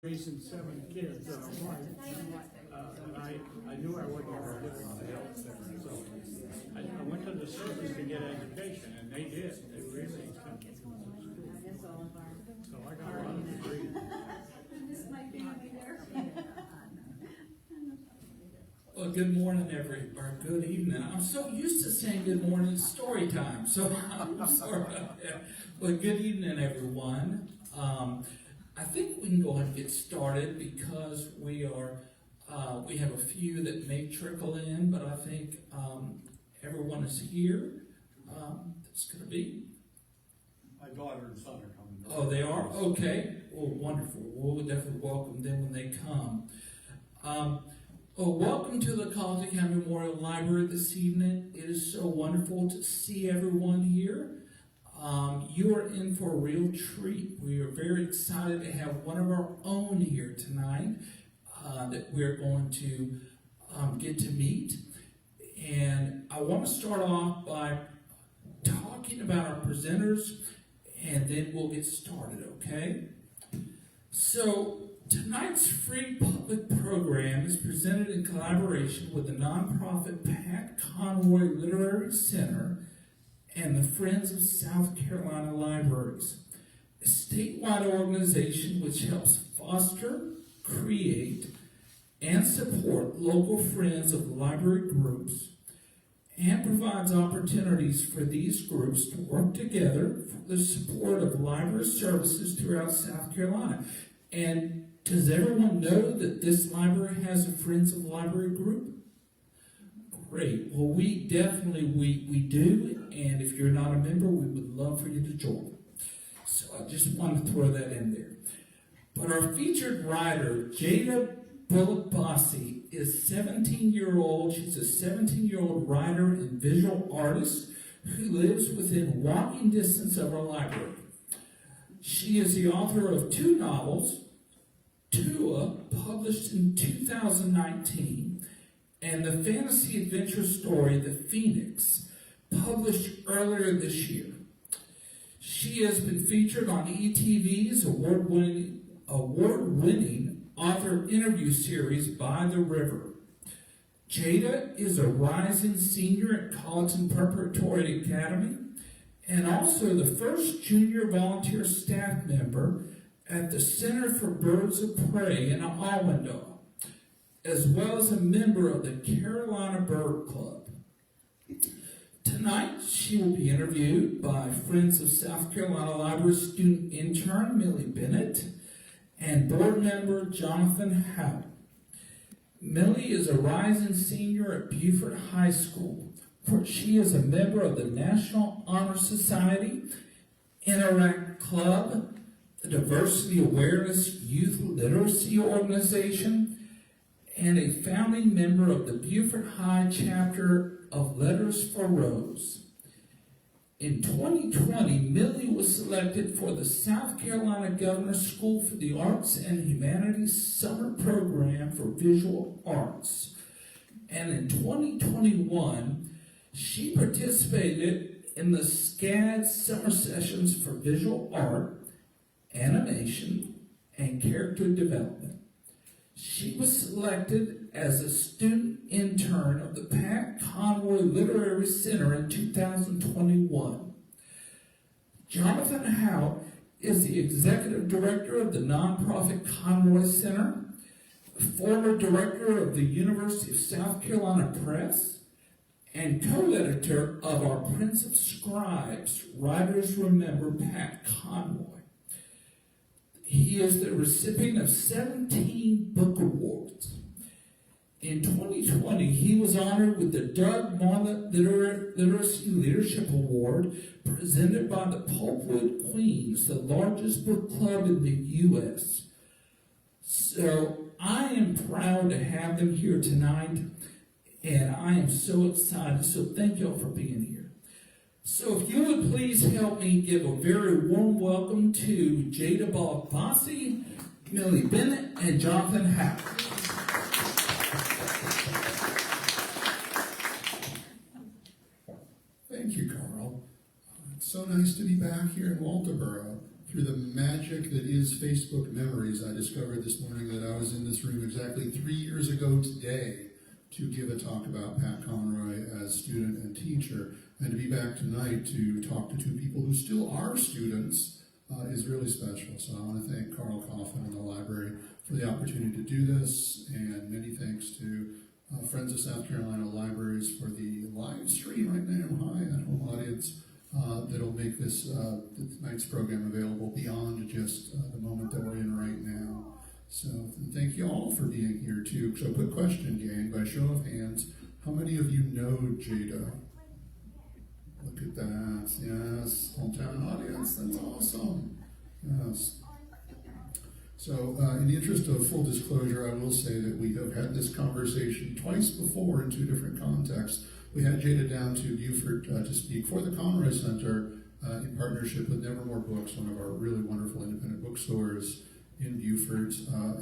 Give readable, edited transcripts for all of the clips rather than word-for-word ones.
Raising 7 kids and a wife, and I knew I wasn't ever living on the health center, so I went to the service to get education, and they did. They really sent me to school. So I got a lot of degrees. Well, good morning, or good evening. I'm so used to saying good morning, it's story time, so I'm sorry about that. Well, good evening, everyone. I think we can go ahead and get started because we have a few that may trickle in, but I think everyone is here. It's going to be. My daughter and son are coming. Oh, they are? Okay. Well, wonderful. We'll definitely welcome them when they come. Welcome to the Colleton County Memorial Library this evening. It is so wonderful to see everyone here. You are in for a real treat. We are very excited to have one of our own here tonight that we're going to get to meet. And I want to start off by talking about our presenters, and then we'll get started, okay? So tonight's free public program is presented in collaboration with the nonprofit Pat Conroy Literary Center and the Friends of South Carolina Libraries, a statewide organization which helps foster, create, and support local friends of library groups and provides opportunities for these groups to work together for the support of library services throughout South Carolina. And does everyone know that this library has a Friends of Library group? Great. Well, we definitely do, and if you're not a member, we would love for you to join. So I just wanted to throw that in there. But our featured writer, Jeyda Bolukbasi, is 17-year-old. She's a 17-year-old writer and visual artist who lives within walking distance of our library. She is the author of 2 novels, Tuah, published in 2019, and the fantasy adventure story, The Phoenix, published earlier this year. She has been featured on ETV's award-winning author interview series, By the River. Jeyda is a rising senior at Colleton Preparatory Academy and also the first junior volunteer staff member at the Center for Birds of Prey in Walterboro, as well as a member of the Carolina Bird Club. Tonight, she will be interviewed by Friends of South Carolina Library student intern Millie Bennett and board member Jonathan Haupt. Millie is a rising senior at Beaufort High School, where she is a member of the National Honor Society, Interact Club, the Diversity Awareness Youth Literacy Organization, and a founding member of the Beaufort High chapter of Letters for Rose. In 2020, Millie was selected for the South Carolina Governor's School for the Arts and Humanities Summer Program for Visual Arts. And in 2021, she participated in the SCAD Summer Sessions for Visual Art, Animation, and Character Development. She was selected as a student intern of the Pat Conroy Literary Center in 2021. Jonathan Haupt is the executive director of the nonprofit Conroy Center, former director of the University of South Carolina Press, and co-editor of our Prince of Scribes, Writers Remember Pat Conroy. He is the recipient of 17 book awards. In 2020, he was honored with the Doug Marlett Literacy Leadership Award presented by the Pulpwood Queens, the largest book club in the U.S. So I am proud to have them here tonight, and I am so excited. So thank you all for being here. So if you would please help me give a very warm welcome to Jeyda Bolukbasi, Millie Bennett, and Jonathan Haupt. Thank you, Carl. It's so nice to be back here in Walterboro through the magic magic that is Facebook memories, I discovered this morning that I was in this room exactly 3 years ago today to give a talk about Pat Conroy as student and teacher, and to be back tonight to talk to two people who still are students is really special. So I want to thank Carl Coffin and the library for the opportunity to do this, and many thanks to Friends of South Carolina Libraries for the live stream right now. Hi, at home audience. That'll make this tonight's program available beyond just the moment that we're in right now. So thank you all for being here too. So quick question, gang, by show of hands, how many of you know Jeyda? Look at that, yes, hometown audience, that's awesome, yes. So in the interest of full disclosure, I will say that we have had this conversation twice before in two different contexts. We had Jeyda down to Beaufort to speak for the Conroy Center in partnership with Nevermore Books, one of our really wonderful independent bookstores in Beaufort.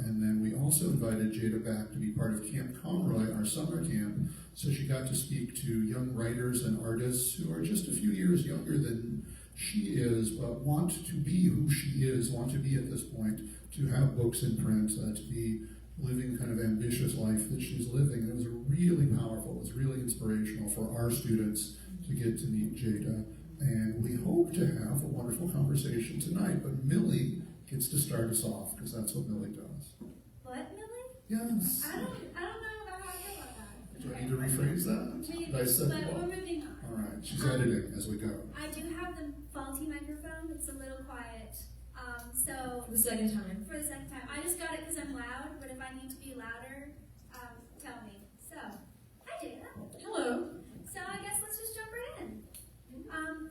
And then we also invited Jeyda back to be part of Camp Conroy, our summer camp. So she got to speak to young writers and artists who are just a few years younger than she is, but want to be who she is, want to be at this point, to have books in print, to be living the kind of ambitious life that she's living. And it was really powerful, it was really inspirational for our students to get to meet Jeyda. And we hope to have a wonderful conversation tonight, but Millie gets to start us off, because that's what Millie does. What, Millie? Yes. I don't know about how I feel about that. Do I need to rephrase that? Maybe, Did I set but the we're ball? moving on. All right, she's editing as we go. I do have the faulty microphone. It's a little quiet. So For the second time. for the second time, I just got it because I'm loud. But if I need to be louder, tell me. So, hi Jeyda. Hello. So I guess let's just jump right in.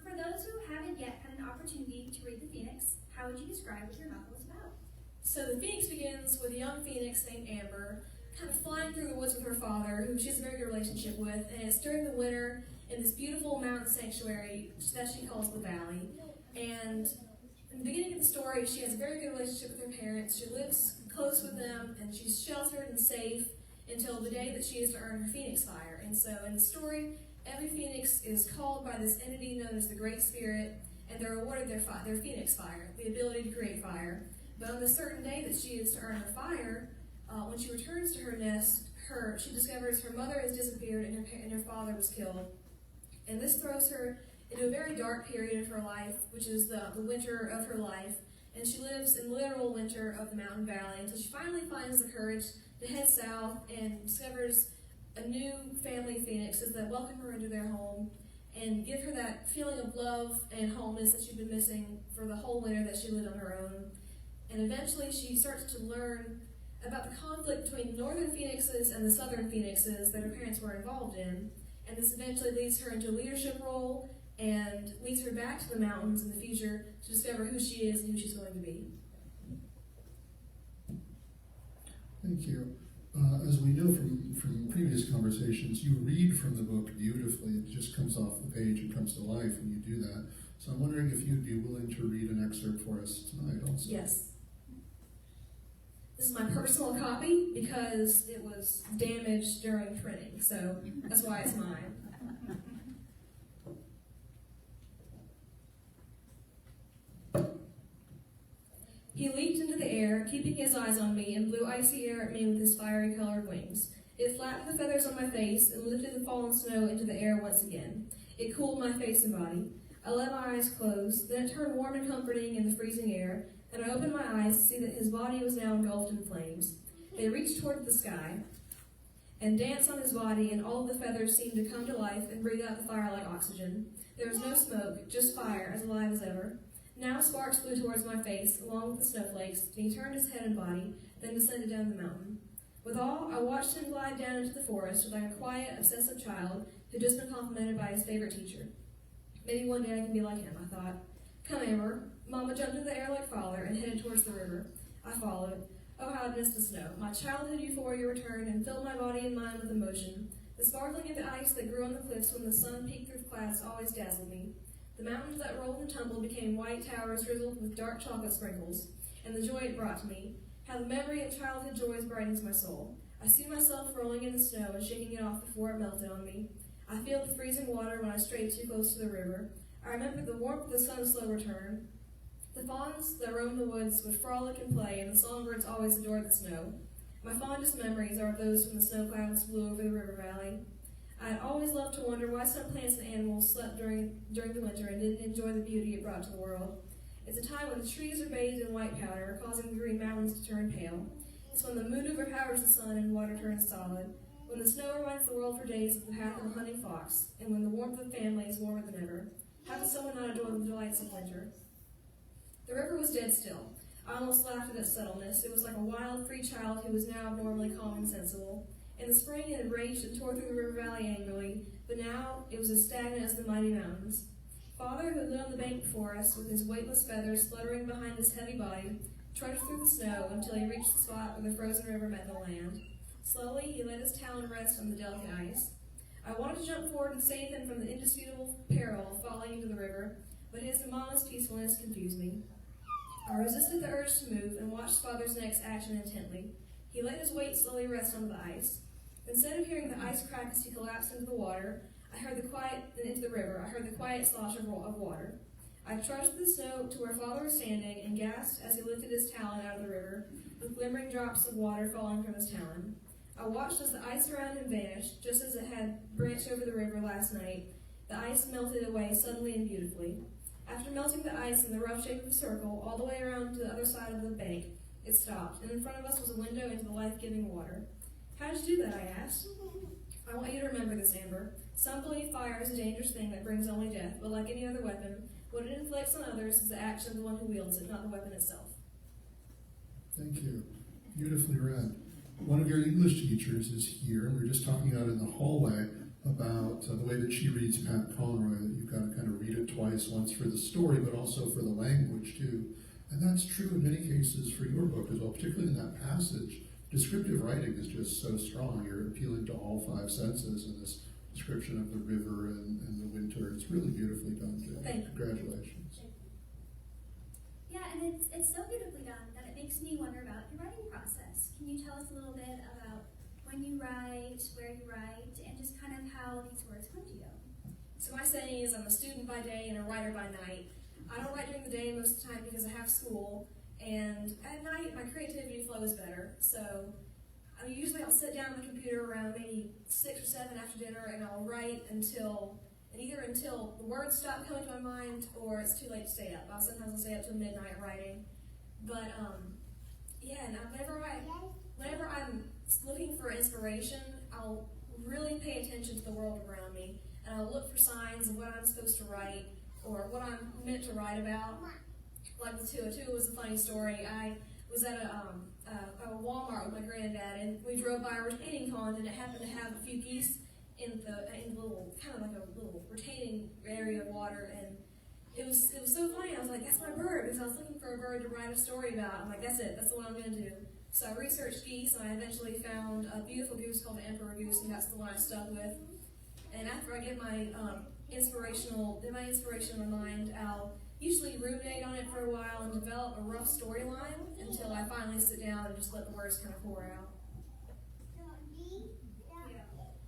For those who haven't yet had an opportunity to read The Phoenix, how would you describe what your novel is about? So the Phoenix begins with a young phoenix named Amber, kind of flying through the woods with her father, who she has a very good relationship with, and it's during the winter in this beautiful mountain sanctuary that she calls the Valley. And in the beginning of the story, she has a very good relationship with her parents. She lives close with them, and she's sheltered and safe until the day that she is to earn her Phoenix Fire. And so in the story, every Phoenix is called by this entity known as the Great Spirit, and they're awarded their Phoenix Fire, the ability to create fire. But on the certain day that she is to earn her fire, when she returns to her nest, she discovers her mother has disappeared and her father was killed. And this throws her into a very dark period of her life, which is the winter of her life. And she lives in literal winter of the mountain valley until she finally finds the courage to head south and discovers a new family of phoenixes that welcome her into their home and give her that feeling of love and wholeness that she'd been missing for the whole winter that she lived on her own. And eventually she starts to learn about the conflict between the northern phoenixes and the southern phoenixes that her parents were involved in. And this eventually leads her into a leadership role and leads her back to the mountains in the future to discover who she is and who she's going to be. Thank you. As we know from previous conversations, you read from the book beautifully. It just comes off the page and comes to life when you do that. So I'm wondering if you'd be willing to read an excerpt for us tonight also. Yes. This is my personal copy because it was damaged during printing, so that's why it's mine. He leaped into the air, keeping his eyes on me, and blew icy air at me with his fiery-colored wings. It flattened the feathers on my face and lifted the fallen snow into the air once again. It cooled my face and body. I let my eyes close, then it turned warm and comforting in the freezing air, and I opened my eyes to see that his body was now engulfed in flames. They reached toward the sky and danced on his body, and all of the feathers seemed to come to life and breathe out the fire like oxygen. There was no smoke, just fire, as alive as ever. Now sparks flew towards my face, along with the snowflakes, and he turned his head and body, then descended down the mountain. With awe, I watched him glide down into the forest like a quiet, obsessive child who'd just been complimented by his favorite teacher. Maybe one day I can be like him, I thought. Come, Amber. Mama jumped into the air like father and headed towards the river. I followed. Oh, how I missed the snow. My childhood euphoria returned and filled my body and mind with emotion. The sparkling of the ice that grew on the cliffs when the sun peeked through the clouds always dazzled me. The mountains that rolled and tumbled became white towers drizzled with dark chocolate sprinkles, and the joy it brought to me. How the memory of childhood joys brightens my soul. I see myself rolling in the snow and shaking it off before it melted on me. I feel the freezing water when I strayed too close to the river. I remember the warmth of the sun's slow return, The fawns that roamed the woods would frolic and play, and the songbirds always adored the snow. My fondest memories are of those when the snow clouds flew over the river valley. I had always loved to wonder why some plants and animals slept during the winter and didn't enjoy the beauty it brought to the world. It's a time when the trees are bathed in white powder, causing the green mountains to turn pale. It's when the moon overpowers the sun and water turns solid, when the snow reminds the world for days of the path of a hunting fox, and when the warmth of family is warmer than ever. How could someone not adore the delights of winter? The river was dead still. I almost laughed at its subtleness. It was like a wild, free child who was now abnormally calm and sensible. In the spring it had raged and tore through the river valley angrily, but now it was as stagnant as the mighty mountains. Father, who had lived on the bank before us, with his weightless feathers fluttering behind his heavy body, trudged through the snow until he reached the spot where the frozen river met the land. Slowly, he let his talon rest on the delicate ice. I wanted to jump forward and save him from the indisputable peril of falling into the river, but his modest peacefulness confused me. I resisted the urge to move and watched Father's next action intently. He let his weight slowly rest on the ice. Instead of hearing the ice crack as he collapsed into the water, I heard the quiet slosh of water. I trudged through the snow to where Father was standing and gasped as he lifted his talon out of the river, with glimmering drops of water falling from his talon. I watched as the ice around him vanished, just as it had branched over the river last night. The ice melted away suddenly and beautifully. After melting the ice in the rough shape of a circle all the way around to the other side of the bank, it stopped, and in front of us was a window into the life-giving water. How did you do that, I asked. I want you to remember this, Amber. Some believe fire is a dangerous thing that brings only death, but like any other weapon, what it inflicts on others is the action of the one who wields it, not the weapon itself. Thank you. Beautifully read. One of your English teachers is here, and we were just talking out in the hallway about the way that she reads Pat Conroy, that you've got to kind of read it twice, once for the story, but also for the language, too. And that's true in many cases for your book as well, particularly in that passage. Descriptive writing is just so strong. You're appealing to all five senses in this description of the river and the winter. It's really beautifully done, Jay. Thank you. Congratulations. Yeah, and it's so beautifully done that it makes me wonder about your writing process. Can you tell us a little bit about when you write, where you write, and just kind of how these words come to you? So my saying is I'm a student by day and a writer by night. I don't write during the day most of the time because I have school, and at night my creativity flows better. So usually I'll sit down on the computer around maybe 6 or 7 after dinner, and I'll write until the words stop coming to my mind or it's too late to stay up. Sometimes I'll stay up till midnight writing. But and whenever I'm looking for inspiration, I'll really pay attention to the world around me, and I'll look for signs of what I'm supposed to write or what I'm meant to write about. Like with Tuah. Tuah was a funny story. I was at a Walmart with my granddad, and we drove by a retaining pond, and it happened to have a few geese in the little, kind of like a little retaining area of water, and it was so funny. I was like, that's my bird, because I was looking for a bird to write a story about. I'm like, that's it, that's the one I'm going to do. So I researched geese, and I eventually found a beautiful goose called the emperor goose, and that's the one I stuck with. And after I get my inspiration in my mind, I'll usually ruminate on it for a while and develop a rough storyline until I finally sit down and just let the words kind of pour out.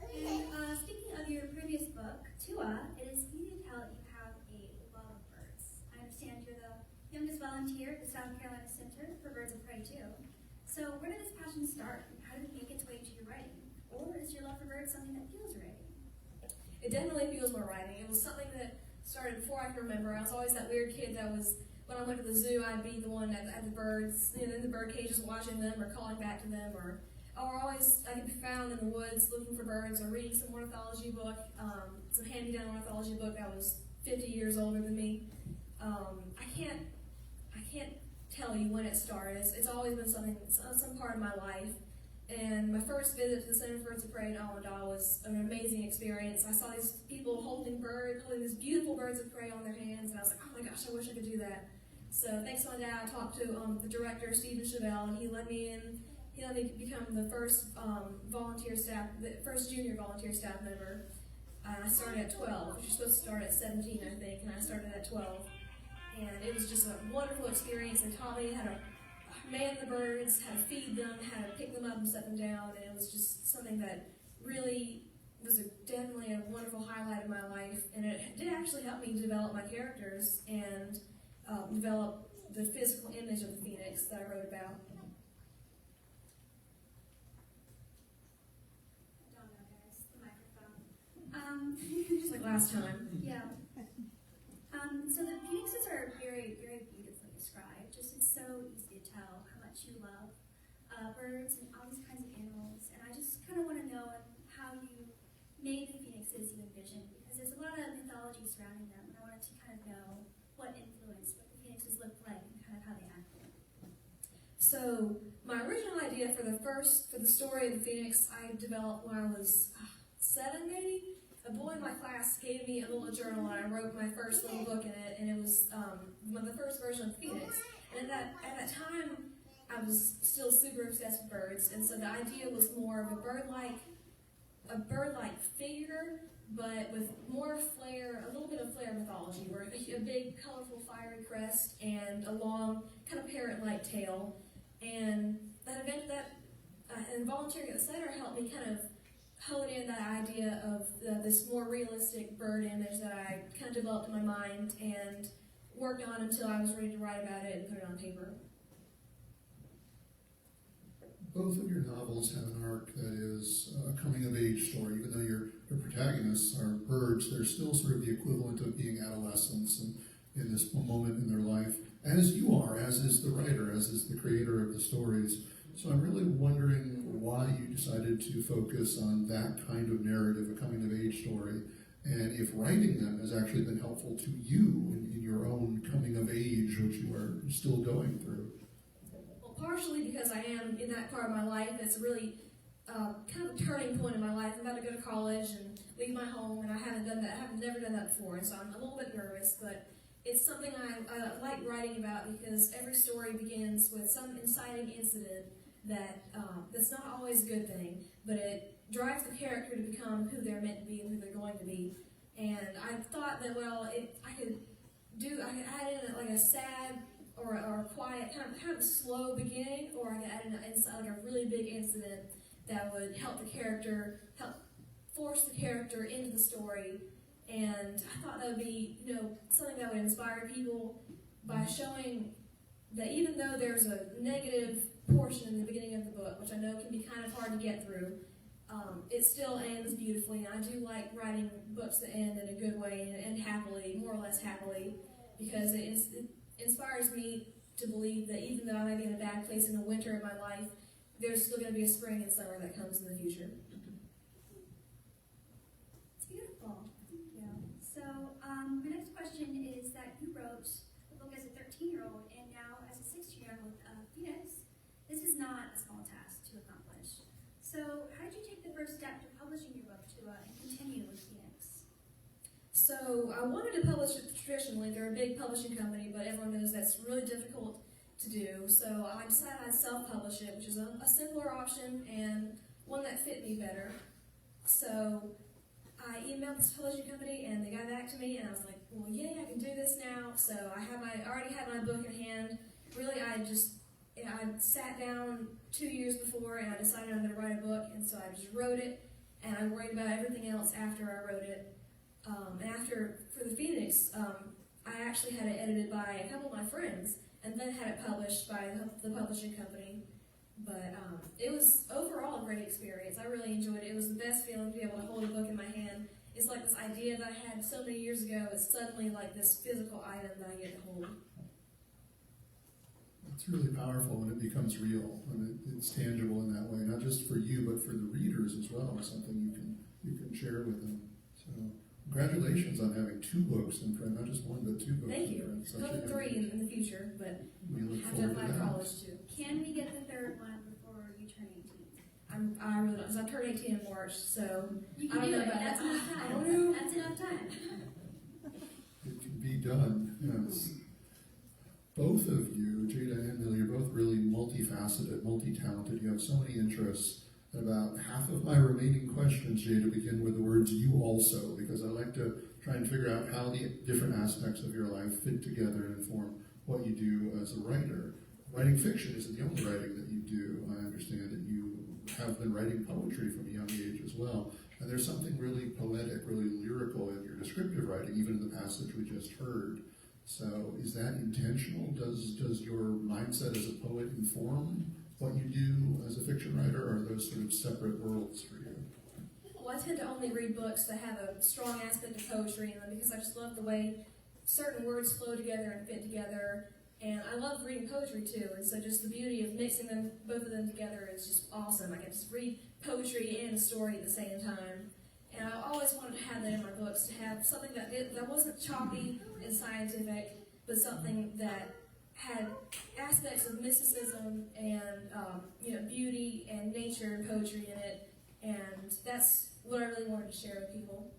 And speaking of your previous book, Tuah, it is easy to tell that you have a love of birds. I understand you're the youngest volunteer at the South Carolina Center for Birds of Prey, too. So where did this passion start, and how did it make its way to your writing? Or is your love for birds something that fuels your writing? It definitely fuels my writing. It was something that started before I can remember. I was always that weird kid that was, when I went to the zoo, I'd be the one at the birds, in the bird cages watching them or calling back to them, or always I could be found in the woods looking for birds or reading some ornithology book, some hand-me-down ornithology book that was 50 years older than me. I can't tell you when it started. It's always been some part of my life. And my first visit to the Center for Birds of Prey in Almondale was an amazing experience. I saw these people holding these beautiful birds of prey on their hands, and I was like, oh my gosh, I wish I could do that. So thanks to my dad, I talked to the director, Stephen Chevelle, and he let me in. He let me become the first junior volunteer staff member. I started at 12, which you're supposed to start at 17, I think, and I started at 12. And it was just a wonderful experience. They taught me how to man the birds, how to feed them, how to pick them up and set them down, and it was just something that really was definitely a wonderful highlight of my life, and it did actually help me develop my characters and develop the physical image of the phoenix that I wrote about. I don't know, guys. The microphone. Just like last time. Yeah. So the phoenixes are very, very beautifully described. Just it's so easy to tell how much you love birds and all these kinds of animals. And I just kind of want to know how you made the phoenixes you envisioned, because there's a lot of mythology surrounding them, and I wanted to kind of know what influenced what the phoenixes looked like and kind of how they acted. So my original idea for the story of the phoenix I developed when I was 7 maybe. A boy in my class gave me a little journal and I wrote my first little book in it, and it was the first version of the phoenix. And at that time, I was still super obsessed with birds, and so the idea was more of a bird-like figure, but with more flair, a little bit of flair mythology, where a big, colorful, fiery crest and a long, kind of parrot-like tail. And that volunteering at the center helped me kind of hone in that idea of this more realistic bird image that I kind of developed in my mind and worked on until I was ready to write about it and put it on paper. Both of your novels have an arc that is a coming-of-age story. Even though your protagonists are birds, they're still sort of the equivalent of being adolescents and in this moment in their life, as you are, as is the writer, as is the creator of the stories. So I'm really wondering why you decided to focus on that kind of narrative, a coming-of-age story, and if writing them has actually been helpful to you in your own coming-of-age, which you are still going through. Well, partially because I am in that part of my life. It's a really kind of a turning point in my life. I'm about to go to college and leave my home, and I haven't done that. I've never done that before, and so I'm a little bit nervous, but it's something I like writing about because every story begins with some inciting incident that's not always a good thing, but it drives the character to become who they're meant to be and who they're going to be. And I thought that, I could add in like a sad or a quiet, kind of slow beginning, or I could add in like a really big incident that would help force the character into the story. And I thought that would be, something that would inspire people by showing that even though there's a negative portion in the beginning of the book, which I know can be kind of hard to get through, it still ends beautifully. And I do like writing books that end in a good way and end happily, more or less happily, because it inspires me to believe that even though I might be in a bad place in the winter of my life, there's still going to be a spring and summer that comes in the future. It's beautiful. Thank you. So my next question is that you wrote a book as a 13-year-old and now as a 16-year-old with Phoenix. This is not a small task to accomplish. So how did you take the first step to publishing your book, Tuah, and continue with Phoenix? So I wanted to publish it traditionally. They're a big publishing company, but everyone knows that's really difficult to do. So I decided I'd self-publish it, which is a simpler option and one that fit me better. So I emailed this publishing company, and they got back to me, and I was like, well, yay, I can do this now. So I already had my book in hand. Really, I sat down 2 years before, and I decided I'm going to write a book, and so I just wrote it, and I worried about everything else after I wrote it. For the Phoenix, I actually had it edited by a couple of my friends, and then had it published by the publishing company. But it was overall a great experience. I really enjoyed it. It was the best feeling to be able to hold a book in my hand. It's like this idea that I had so many years ago is suddenly like this physical item that I get to hold. It's really powerful when it becomes real, when it's tangible in that way, not just for you, but for the readers as well, something you can share with them. So congratulations on having 2 books in print, not just 1, but 2 books. Thank you. Hope 3 in the future, but we look I have to forward to apply to that. college too. Can we get the 3rd one before you turn 18? I really don't, because I turned 18 in March, so You I can don't do know it. about That's that. enough I time. don't know. That's enough time. It can be done, yes. Both of you, Jeyda and Millie, are both really multifaceted, multi-talented. You have so many interests. And about half of my remaining questions, Jeyda, begin with the words "you also," because I like to try and figure out how the different aspects of your life fit together and inform what you do as a writer. Writing fiction isn't the only writing that you do. I understand that you have been writing poetry from a young age as well. And there's something really poetic, really lyrical in your descriptive writing, even in the passage we just heard. So is that intentional? Does your mindset as a poet inform what you do as a fiction writer, or are those sort of separate worlds for you? Well, I tend to only read books that have a strong aspect of poetry in them because I just love the way certain words flow together and fit together. And I love reading poetry too, and so just the beauty of mixing them, both of them together, is just awesome. I can just read poetry and a story at the same time. And I always wanted to have that in my books, to have something that wasn't choppy and scientific, but something that had aspects of mysticism and beauty and nature and poetry in it. And that's what I really wanted to share with people.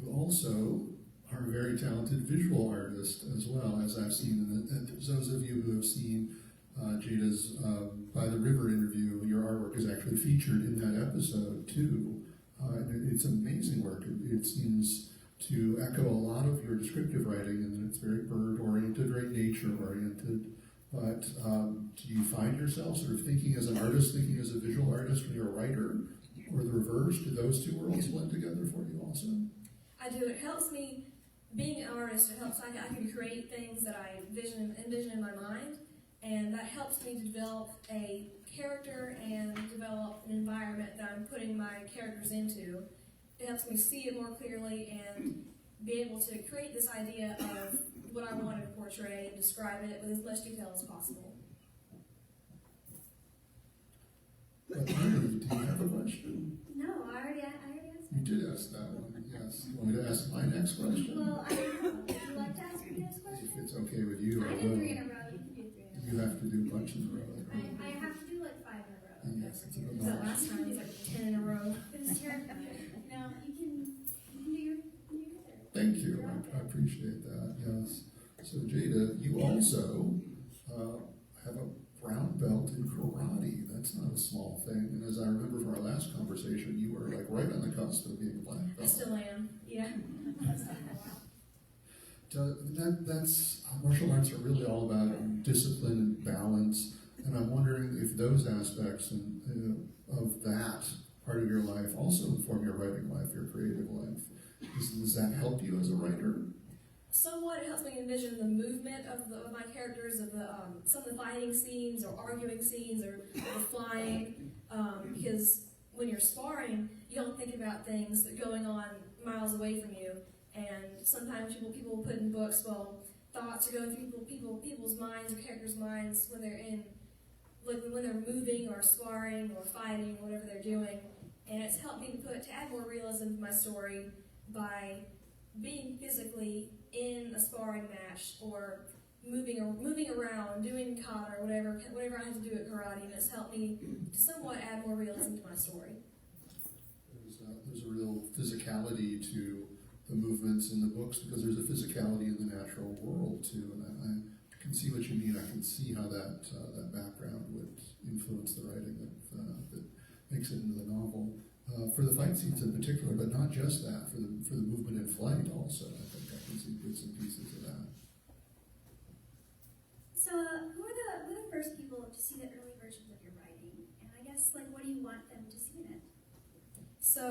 You also are a very talented visual artist as well, as I've seen. And those of you who have seen Jeyda's By the River interview, your artwork is actually featured in that episode too. And it's amazing work. It seems to echo a lot of your descriptive writing, and it's very bird-oriented, very nature-oriented. But do you find yourself sort of thinking as an artist, thinking as a visual artist when you're a writer, or the reverse? Do those two worlds blend together for you also? I do. It helps me, being an artist, it helps I can create things that I envision in my mind, and that helps me to develop a character and develop an environment that I'm putting my characters into. It helps me see it more clearly and be able to create this idea of what I wanted to portray and describe it with as much detail as possible. Millie, do you have a question? No, I already asked. You did ask that one, yes. You want me to ask my next question? Well, I don't know. Would you like to ask me this If question? it's okay with you, I I do will. 3 in a row. You can do 3 in a row. You have to do a bunch in a row. I have to do like 5 in a row. Yes, it's a bit So much. last time it was like 10 in a row. This is your No, you can do your third. Thank you, I appreciate that, yes. So Jeyda, you also have a brown belt in karate. That's not a small thing. And as I remember from our last conversation, you were like right on the cusp of being a black I belt. still am, yeah. That's martial arts are really all about discipline and balance. And I'm wondering if those aspects of that part of your life also inform your writing life, your creative life. Does that help you as a writer? Somewhat, it helps me envision the movement of my characters, of some of the fighting scenes or arguing scenes or the flying, because when you're sparring, you don't think about things that are going on miles away from you. And sometimes people will put in books, well, thoughts are going through people's minds or characters' minds when they're moving or sparring or fighting or whatever they're doing. And it's helped me to add more realism to my story by being physically in a sparring match or moving around, doing kata or whatever I have to do at karate, and it's helped me to somewhat add more realism to my story. There's a real physicality to the movements in the books because there's a physicality in the natural world too, and I can see what you mean. I can see how that background would influence the writing that makes it into the novel. For the fight scenes in particular, but not just that, for the movement in flight also. I think I can see bits and pieces of that. So, who are the first people to see the early versions of your writing? And I guess, what do you want them to see in it? So,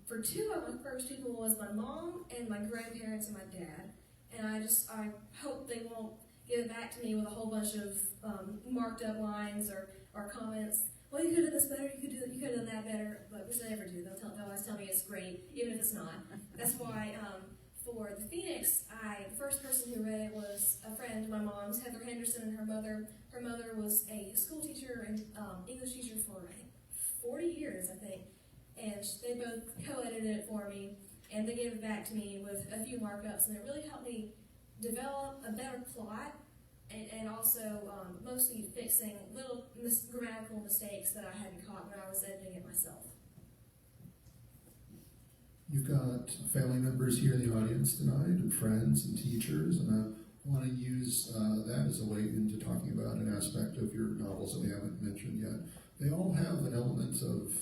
for Tuah, my first people was my mom and my grandparents and my dad. And I hope they won't give it back to me with a whole bunch of marked up lines or comments. Well, you could have done this better, you could have done that better, but which they never do. They'll always tell me it's great, even if it's not. That's why, for The Phoenix, the first person who read it was a friend of my mom's, Heather Henderson, and her mother. Her mother was a school teacher and English teacher for 40 years, I think. And they both co-edited it for me, and they gave it back to me with a few markups, and it really helped me develop a better plot. And also mostly fixing little grammatical mistakes that I hadn't caught when I was editing it myself. You've got family members here in the audience tonight, and friends and teachers, and I want to use that as a way into talking about an aspect of your novels that we haven't mentioned yet. They all have an element of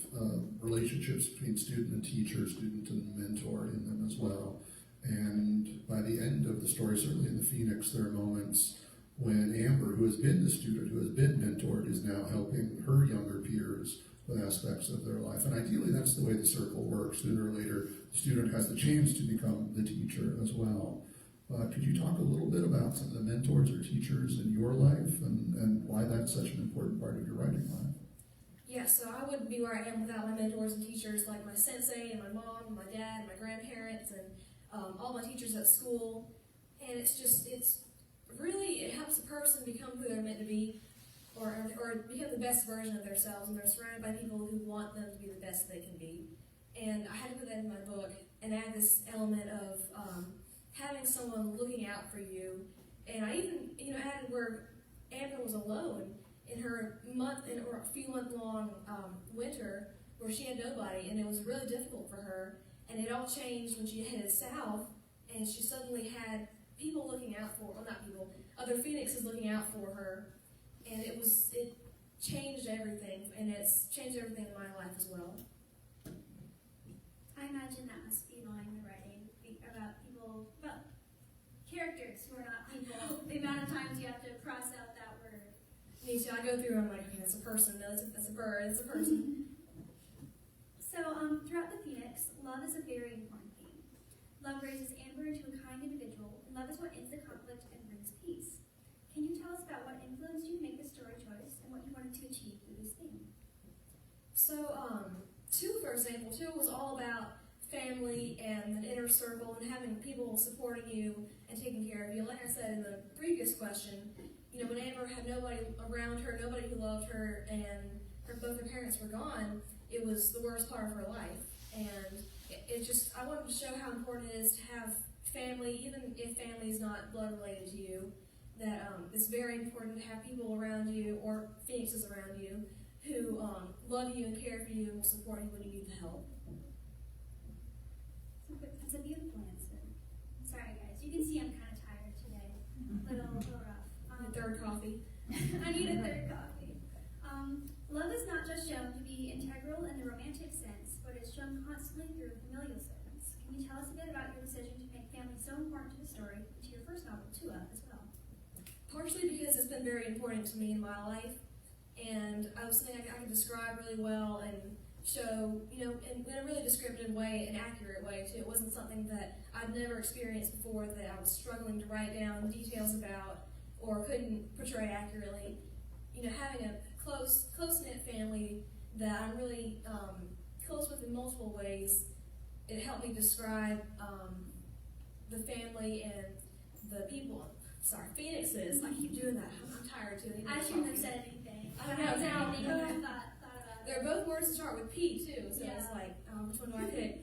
relationships between student and teacher, student and mentor in them as well. And by the end of the story, certainly in The Phoenix, there are moments when Amber, who has been the student, who has been mentored, is now helping her younger peers with aspects of their life. And ideally, that's the way the circle works. Sooner or later, the student has the chance to become the teacher as well. Could you talk a little bit about some of the mentors or teachers in your life and why that's such an important part of your writing life? Yeah, so I wouldn't be where I am without my mentors and teachers like my sensei and my mom and my dad and my grandparents and all my teachers at school. And it helps a person become who they're meant to be or become the best version of themselves, and they're surrounded by people who want them to be the best they can be. And I had to put that in my book and add this element of having someone looking out for you. And I even added where Amber was alone in her a few month long winter where she had nobody, and it was really difficult for her. And it all changed when she headed south, and she suddenly had people looking out for, well, not people, other phoenixes looking out for her, and it changed everything, and it's changed everything in my life as well. I imagine that must be annoying, the writing about characters who are not people. The amount of times you have to cross out that word. Me too. I go through and I'm like, okay, that's a person, no, that's a bird, that's a person. So, throughout The Phoenix, love is a very important theme. Love raises Amber into a kind individual, and love is what ends the conflict and brings peace. Can you tell us about what influenced you to make this story choice and what you wanted to achieve through this theme? So, Tuah, for example, Tuah was all about family and an inner circle and having people supporting you and taking care of you. Like I said in the previous question, when Amber had nobody around her, nobody who loved her, and both her parents were gone, it was the worst part of her life. And I wanted to show how important it is to have family, even if family is not blood related to you, that it's very important to have people around you, or phoenixes around you, who love you and care for you and will support you when you need the help. That's a beautiful answer. Sorry, guys. You can see I'm kind of tired today. A little rough. Third coffee. I need a third coffee. Love is not just shown to be integral in the romantic sense, but it's shown constantly through familial settings. Can you tell us a bit about your decision to make family so important to the story, to your first novel, Tuah, as well? Partially because it's been very important to me in my life, and I was something I could describe really well and show, in a really descriptive way, an accurate way too. It wasn't something that I'd never experienced before that I was struggling to write down details about or couldn't portray accurately. Having a close-knit family that I'm really close with in multiple ways, it helped me describe the family and the people. Sorry, phoenixes. I keep doing that. I'm tired too. I shouldn't have said anything. I don't know. I thought about it. They're both words that start with P too, so Yeah. it's like, which one do I pick?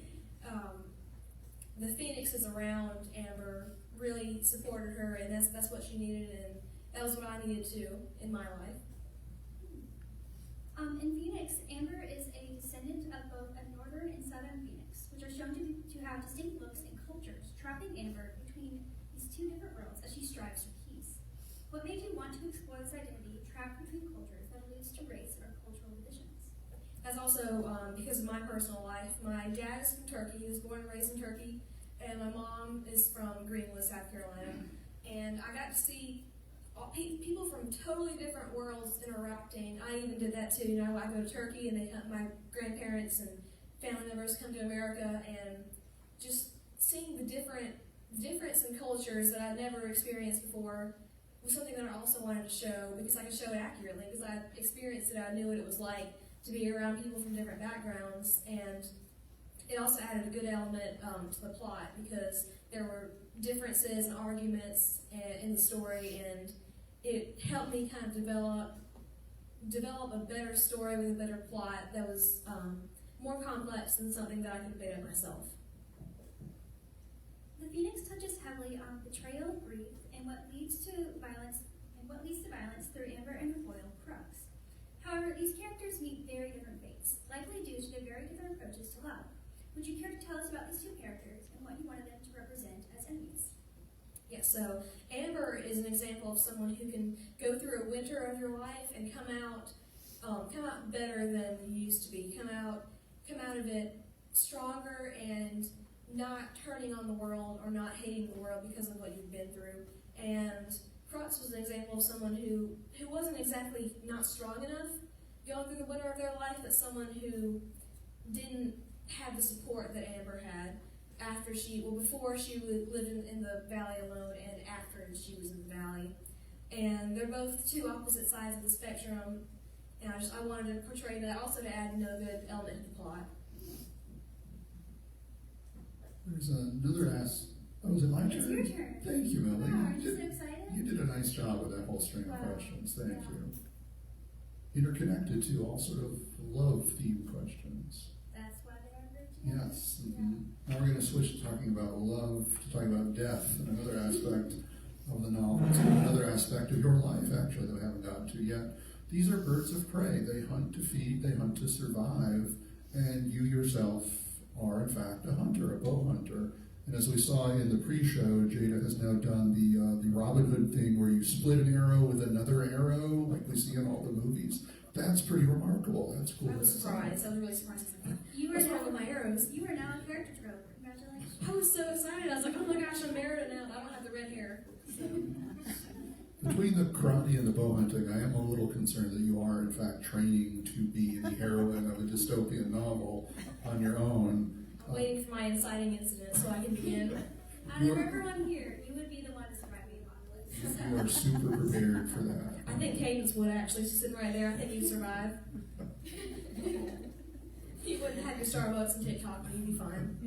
The phoenixes around Amber really supported her, and that's what she needed, and that was what I needed too in my life. In Phoenix, Amber is a descendant of both a northern and southern phoenix, which are shown to have distinct looks and cultures, trapping Amber between these two different worlds as she strives for peace. What made you want to explore this identity trapped between cultures that alludes to race or cultural divisions? That's also because of my personal life. My dad is from Turkey. He was born and raised in Turkey, and my mom is from Greenwood, South Carolina. And I got to see people from totally different worlds interacting. I even did that too. I go to Turkey, and my grandparents and family members come to America, and just seeing the difference in cultures that I'd never experienced before was something that I also wanted to show, because I could show it accurately, because I experienced it. I knew what it was like to be around people from different backgrounds, and it also added a good element to the plot, because there were differences and arguments in the story, and it helped me kind of develop a better story with a better plot that was more complex than something that I could have made up myself. The Phoenix touches heavily on betrayal, grief, and what leads to violence through Amber and her foil, Crux. However, these characters meet very different fates, likely due to their very different approaches to love. Would you care to tell us about these two characters and what you wanted them to represent as enemies? Yeah, so Amber is an example of someone who can go through a winter of your life and come out better than you used to be. Come out of it stronger and not turning on the world or not hating the world because of what you've been through. And Crux was an example of someone who wasn't exactly not strong enough going through the winter of their life, but someone who didn't have the support that Amber had before she lived in the valley alone and after she was in the valley. And they're both two opposite sides of the spectrum, and I wanted to portray that, also to add no good element to the plot. There's another Oh, is it my turn? It's your turn. Thank you, Millie. Wow, aren't you so excited? You did a nice job with that whole string of Wow. questions. Thank Yeah. you. Interconnected to all sort of love-themed questions. That's why they are grouped together. Yes. Now we're going to switch to talking about love, to talking about death, and another aspect of the novel, to another aspect of your life, actually, that we haven't gotten to yet. These are birds of prey. They hunt to feed, they hunt to survive, and you yourself are, in fact, a hunter, a bow hunter. And as we saw in the pre-show, Jeyda has now done the Robin Hood thing where you split an arrow with another arrow, like we see in all the movies. That's pretty remarkable. That's cool. I was surprised. I was really surprised. What's wrong with my arrows? You are now a character trope. Congratulations. I was so excited. I was like, oh my gosh, I'm married now. I don't have the red hair. So. Between the karate and the bow hunting, I am a little concerned that you are, in fact, training to be the heroine of a dystopian novel on your own. I'm waiting for my inciting incident so I can begin. Out of everyone here, you would be the one to survive the apocalypse. You are super prepared for that. I think Cadence would actually. She's sitting right there. I think you'd survive. You wouldn't have your Starbucks and take coffee. You'd be fine.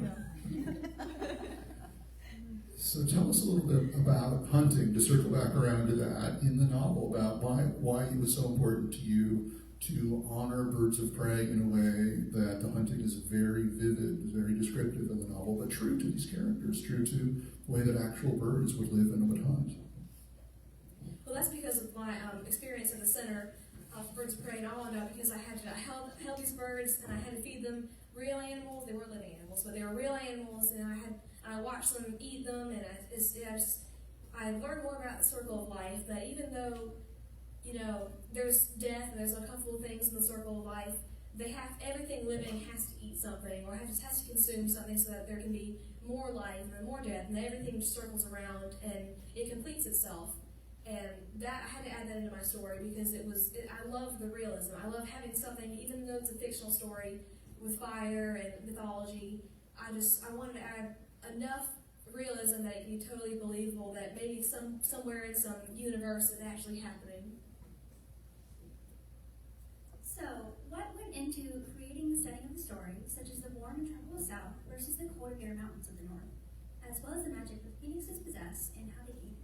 So tell us a little bit about hunting, to circle back around to that in the novel, about why it was so important to you to honor birds of prey in a way that the hunting is very vivid, very descriptive in the novel, but true to these characters, true to the way that actual birds would live and would hunt. Well, that's because of my experience at the Center for Birds of Prey and all I know, because I held these birds and I had to feed them real animals. They weren't living animals, but they were real animals, and I watched them eat them, and I learned more about the circle of life, that even though, there's death and there's uncomfortable things in the circle of life, everything living has to eat something, or has to consume something so that there can be more life and more death, and everything just circles around and it completes itself. And that I had to add that into my story because I love the realism. I love having something, even though it's a fictional story with fire and mythology, I wanted to add enough realism that it can be totally believable, that maybe somewhere in some universe it's actually happening. So, what went into creating the setting of the story, such as the warm and tropical South versus the cold and bitter mountains of the North, as well as the magic that phoenixes possess and how they gain it?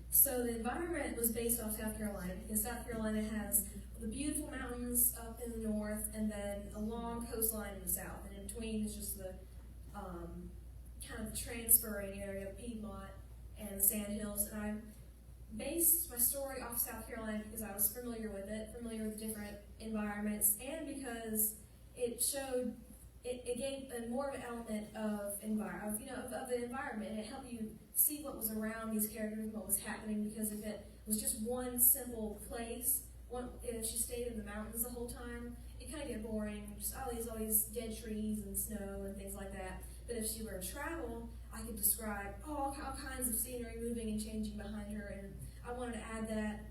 So the environment was based off South Carolina, because South Carolina has the beautiful mountains up in the north and then a long coastline in the south, and in between is just the kind of the transferring area of Piedmont and the Sandhills. And I based my story off South Carolina because I was familiar with the different environments, and because it gave more of an element of the environment, and it helped you see what was around these characters and what was happening. Because if it was just one simple place, if she stayed in the mountains the whole time, it kind of get boring. Just all these dead trees and snow and things like that. But if she were to travel, I could describe all kinds of scenery moving and changing behind her, and I wanted to add that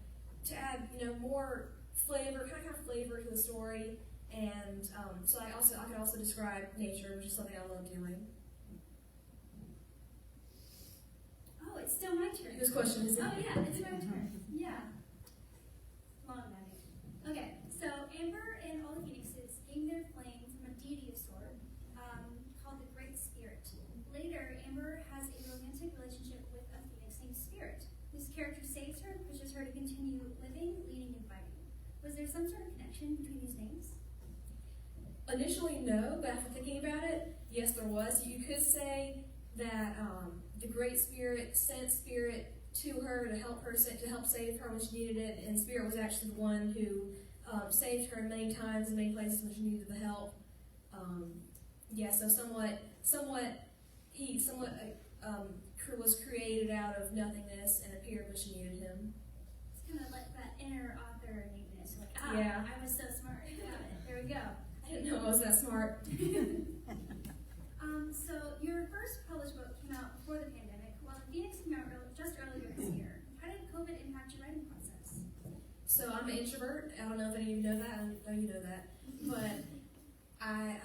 to add more flavor, kind of flavor to the story. And so I could also describe nature, which is something I love doing. Oh, it's still my turn. Whose question is it? Oh yeah, it's my turn. Yeah. Long night. Okay, so Amber and all the Phoenixes gained their flame from a deity of sort called the Great Spirit. Later, Amber has a romantic relationship with a phoenix named Spirit, whose character saves her and pushes her to continue living, leading, and fighting. Was there some sort of connection between these names? Initially, no, but after thinking about it, yes, there was. You could say that the Great Spirit sent Spirit to her to help save her when she needed it, and Spirit was actually the one who saved her many times in many places when she needed the help. So somewhat was created out of nothingness and appeared when she needed him. It's kind of like that inner author neatness, like, Yeah. I was so smart. There we go. I didn't know I was that smart. So your first published book came out before the pandemic, while The Phoenix came out just earlier this year. How did COVID impact your writing process? So I'm an introvert. don't know if any of you know that. I know you know that. But I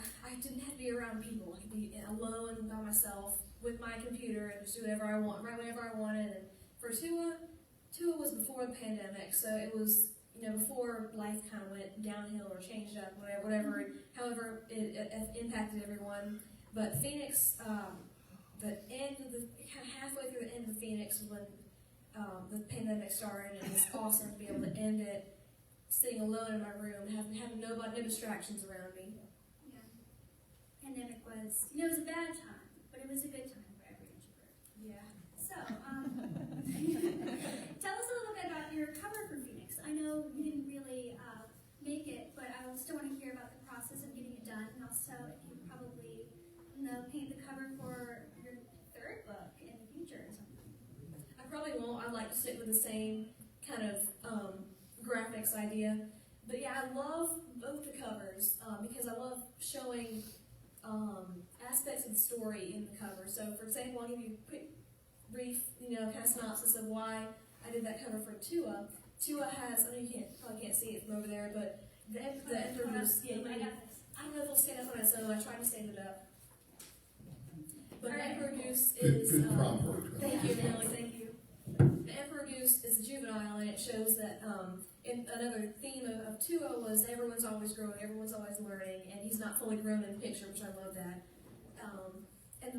didn't have to be around people. I could be alone by myself with my computer and just do whatever I want, write whatever I wanted. And for Tuah was before the pandemic, so it was, before life kind of went downhill or changed up, however it impacted everyone. But Phoenix, kind of halfway through the end of the Phoenix was when the pandemic started, and it was awesome to be able to end it sitting alone in my room, having no distractions around me. Yeah. Pandemic was, it was a bad time, but it was a good time for every introvert. Yeah. So, tell us a little bit about your cover for Phoenix. I know you didn't really make it, but I still want to hear about the process of getting it done, and also if you probably paint the cover for your third book in the future or something. I probably won't. I'd like to stick with the same kind of graphics idea. But yeah, I love both the covers because I love showing aspects of the story in the cover. So, for example, I'll give you a quick, brief, kind of synopsis of why I did that cover for Tuah. Tuah has, I know you probably can't see it from over there, but the Emperor Goose, I don't know if it'll stand up on its own. I tried to stand it up. But the Emperor Goose is... Good prompt work. Thank you, Millie, thank you. The Emperor Goose is a juvenile, and it shows that another theme of Tuah was everyone's always growing, everyone's always learning, and he's not fully grown in the picture, which I love that.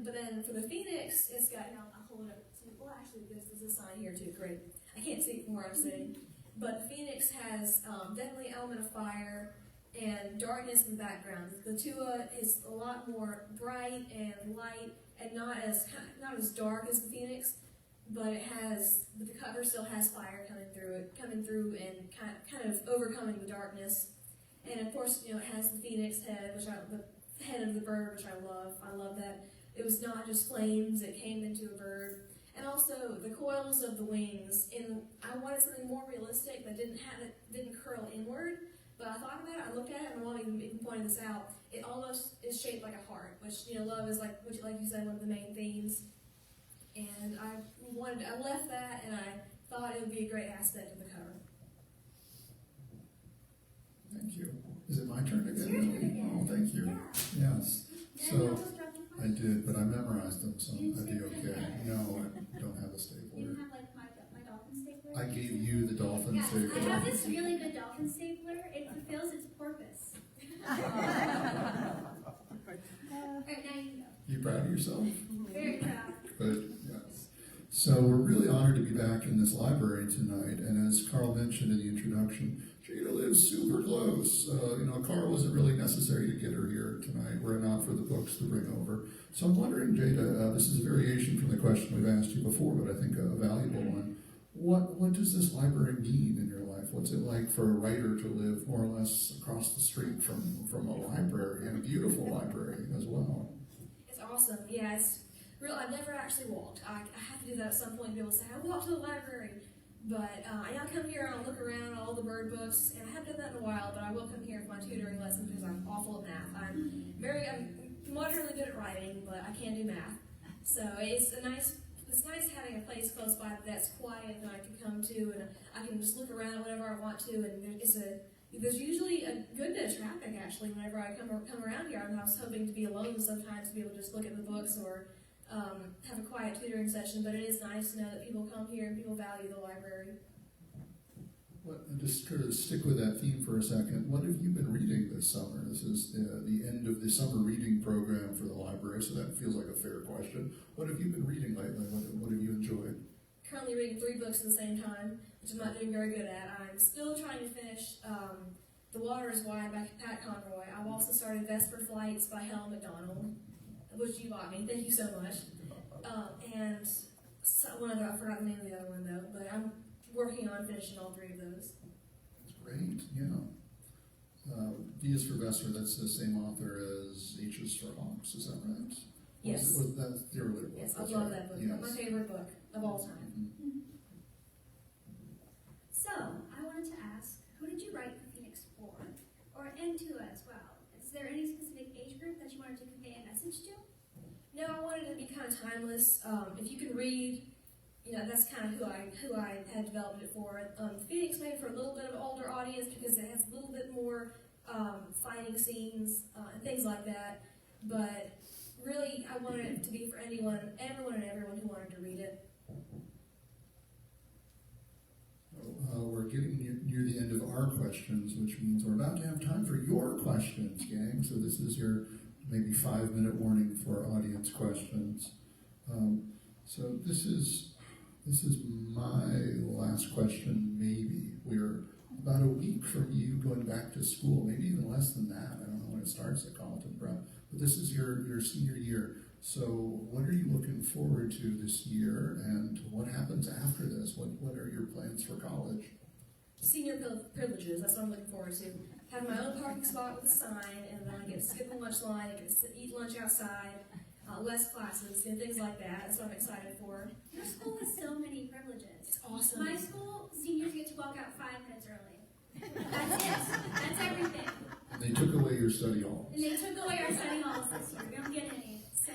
But then for the Phoenix, it's got, I'll hold it up. Well, actually, there's a sign here too, great. I can't see it from where I'm sitting. But the Phoenix has definitely an element of fire and darkness in the background. The Tuah is a lot more bright and light and not as dark as the Phoenix, but the cover still has fire coming through and kind of overcoming the darkness. And of course, it has the Phoenix head, the head of the bird, which I love. I love that it was not just flames; it came into a bird. And also the coils of the wings. I wanted something more realistic that didn't curl inward. But I thought about it, I looked at it, and I even pointed this out. It almost is shaped like a heart, which love is like you said, one of the main themes. And I left that, and I thought it would be a great aspect of the cover. Thank you. Is it my turn again? It's your turn again. Oh, thank you. Yeah. Yes. Did I So almost drop you? I did, but I memorized them, so You I'd be didn't okay. say No, I don't have a You stapler. don't have my dolphin stapler? I gave you the dolphin Yeah, stapler. I have this really good dolphin stapler. It fulfills its purpose. Alright, now you go. You proud of yourself? Very proud. Good, yes. So we're really honored to be back in this library tonight, and as Carl mentioned in the introduction, Jeyda lives super close. Carl wasn't really necessary to get her here tonight, were it not for the books to bring over. So I'm wondering, Jeyda, this is a variation from the question we've asked you before, but I think a valuable one. What does this library mean in your life? What's it like for a writer to live more or less across the street from a library, and a beautiful library as well? It's awesome. Yeah, it's real. I've never actually walked. I have to do that at some point to be able to say, I walked to the library. But I come here and I'll look around at all the bird books, and I haven't done that in a while, but I will come here for my tutoring lessons because I'm awful at math. I'm moderately good at writing, but I can't do math. So it's nice having a place close by that's quiet that I can come to, and I can just look around whenever I want to, and there's usually a good bit of traffic actually whenever I come around here. I was hoping to be alone sometimes to be able to just look at the books or have a quiet tutoring session, but it is nice to know that people come here and people value the library. And just sort of stick with that theme for a second. What have you been reading this summer? This is the end of the summer reading program for the library, so that feels like a fair question. What have you been reading lately? What have you enjoyed? Currently reading 3 books at the same time, which I'm not doing very good at. I'm still trying to finish The Water is Wide by Pat Conroy. I've also started Vesper Flights by Helen McDonald, which you bought me. Thank you so much. And one other, I forgot the name of the other one though, but I'm working on finishing all 3 of those. That's great, yeah. V is for Vesper, that's the same author as H is for Haupt, is that right? Yes. Was that the earlier book? Yes, I That's love right. that book. Yes. My favorite book of all time. So, I wanted to ask, who did you write The Phoenix for? And Tuah as well. Is there any specific age group that you wanted to convey a message to? No, I wanted it to be kind of timeless. If you can read that's kind of who I had developed it for. Phoenix maybe for a little bit of an older audience because it has a little bit more fighting scenes and things like that. But really, I wanted it to be for everyone and everyone who wanted to read it. We're getting near the end of our questions, which means we're about to have time for your questions, gang. So this is your maybe 5-minute warning for audience questions. So this is my last question, maybe. We're about a week from you going back to school, maybe even less than that. I don't know when it starts at Colleton Prep, but this is your senior year. So what are you looking forward to this year, and what happens after this? What are your plans for college? Senior privileges, that's what I'm looking forward to. Have my own parking spot with a sign, and then I get to skip the lunch line, I get to eat lunch outside, less classes, and things like that. That's what I'm excited for. Your school has so many privileges. It's awesome. My school, seniors get to walk out 5 minutes early. That's it. That's everything. They took away your study hall. And they took away our study halls this year. We don't get any. So,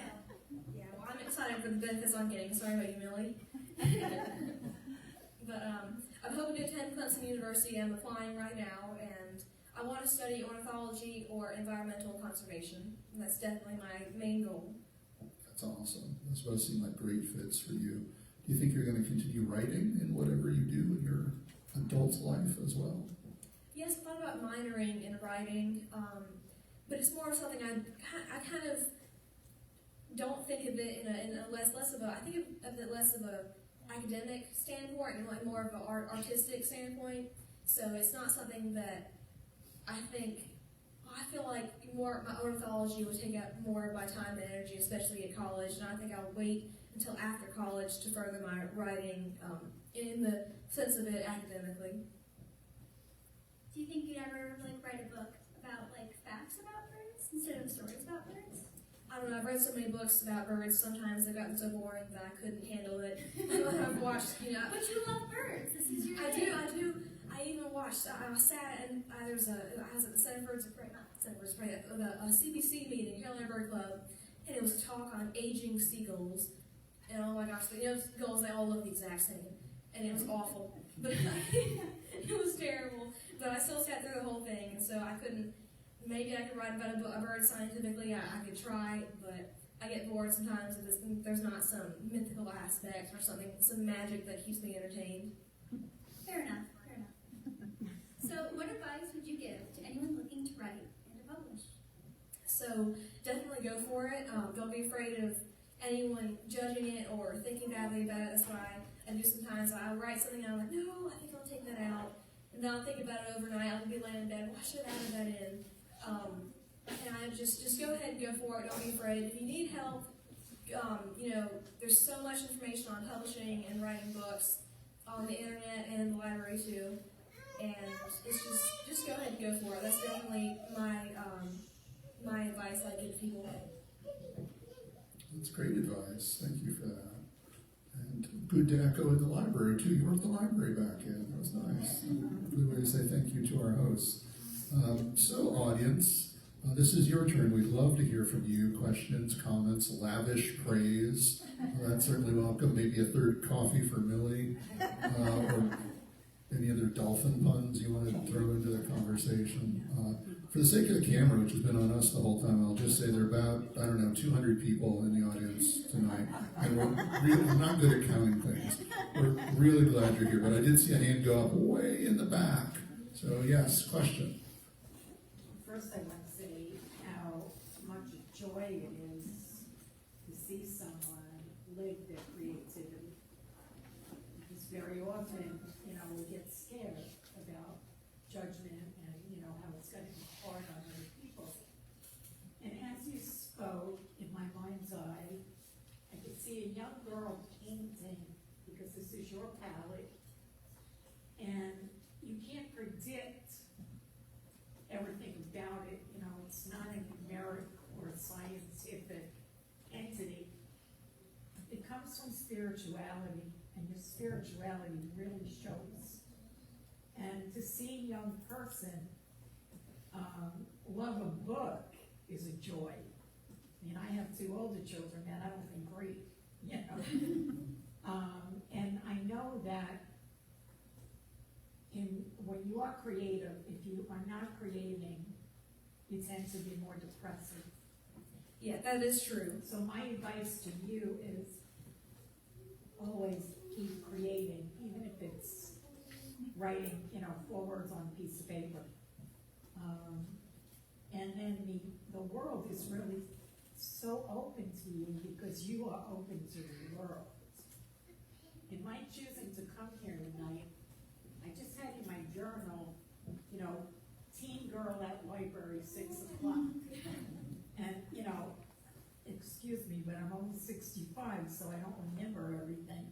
Yeah, well, I'm excited for the benefits I'm getting. Sorry about you, Millie. But I'm hoping to attend Clemson University. I'm applying right now, and I want to study ornithology or environmental conservation. And that's definitely my main goal. That's awesome. Those both seem like great fits for you. Do you think you're going to continue writing in whatever you do in your adult life as well? Yes, I thought about minoring in writing, but it's more something I kind of don't think of it in a less of a, I think of it less of a academic standpoint and like more of an artistic standpoint. So it's not something that I feel like more my ornithology would take up more of my time and energy, especially at college, and I think I'll wait until after college to further my writing in the sense of it academically. do you think you'd ever write a book about facts about birds instead of stories about birds? I don't know, I've read so many books about birds, sometimes they've gotten so boring that I couldn't handle it. I've watched, But you love birds. This is your I thing. do. I even watched, I sat and I was at the Center for the CBC meeting, Carolina Bird Club, and it was a talk on aging seagulls. And oh my gosh, gulls, they all look the exact same. And it was awful. But it was terrible. But I still sat through the whole thing, and so I couldn't, maybe I could write about a bird scientifically, I could try, but I get bored sometimes if there's not some mythical aspect or something, some magic that keeps me entertained. Fair enough. So, what advice would you give to anyone looking to write and to publish? So definitely go for it. Don't be afraid of anyone judging it or thinking badly about it. That's why I do sometimes. I'll write something and I'm like, no, I think I'll take that out. And then I'll think about it overnight. I'll be laying in bed, why should I add that in? And I just go ahead and go for it. Don't be afraid. If you need help, there's so much information on publishing and writing books on the internet and the library too. And it's just go ahead and go for it. That's definitely my advice I give people. That's great advice. Thank you for that. And good to echo in the library, too. You worked the library back in. That was nice. Good way to say thank you to our hosts. So, audience, this is your turn. We'd love to hear from you. Questions, comments, lavish praise. That's certainly welcome. Maybe a third coffee for Millie. Or any other dolphin puns you want to throw into the conversation. For the sake of the camera, which has been on us the whole time, I'll just say there are about, 200 people in the audience tonight. And I'm not good at counting things. We're really glad you're here, but I did see a hand go up way in the back. So yes, question. First I want to say how much joy it is to see someone live their creativity. Because very often, we get scared about judgment and, how it's going to be hard on other people. And as you spoke, in my mind's eye, I could see a young girl painting, because this is your palette, and you can't predict everything about it. It's not a numeric or a scientific entity. It comes from spirituality, and your spirituality really shows. And to see a young person love a book is a joy. I have 2 older children, and I don't think great, and I know that when you are creative, if you are not creating, you tend to be more depressive. Yeah, that is true. So my advice to you is always keep creating, even if it's writing, 4 words on a piece of paper. And then the world is really so open to you because you are open to the world. In my choosing to come here tonight, I just had in my journal, teen girl at library, 6 o'clock. And, excuse me, but I'm almost 65, so I don't remember everything.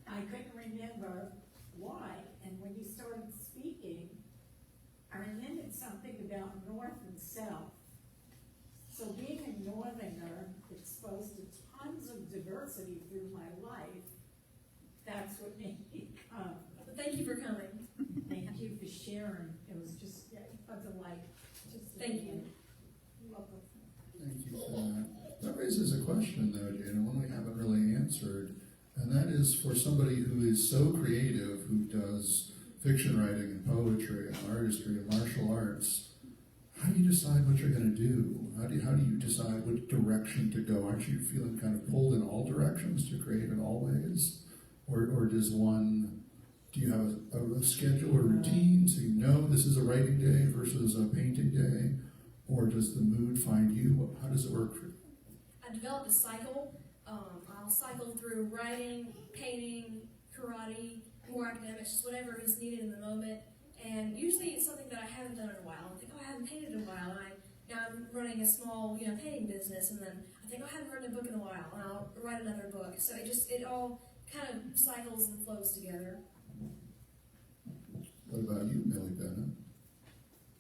I couldn't remember why. And when you started speaking, I remembered something about North and South. So being a Northerner, exposed to tons of diversity through my life, that's what made me come. Thank you for coming. Thank you for sharing. It was just a delight. Thank you. You're welcome. Thank you for that. That raises a question, though, Jeyda, one we haven't really answered, and that is for somebody who is so creative, who does fiction writing and poetry and artistry and martial arts. How do you decide what you're going to do? How do you decide what direction to go? Aren't you feeling kind of pulled in all directions to create in all ways? Or do you have a schedule or routine so you know this is a writing day versus a painting day? Or does the mood find you? How does it work for you? I developed a cycle. I'll cycle through writing, painting, karate, more academics, just whatever is needed in the moment. And usually it's something that I haven't done in a while. I think, I haven't painted in a while. And now I'm running a small, painting business. And then I think, I haven't written a book in a while. And I'll write another book. So it all kind of cycles and flows together. What about you, Millie Bennett?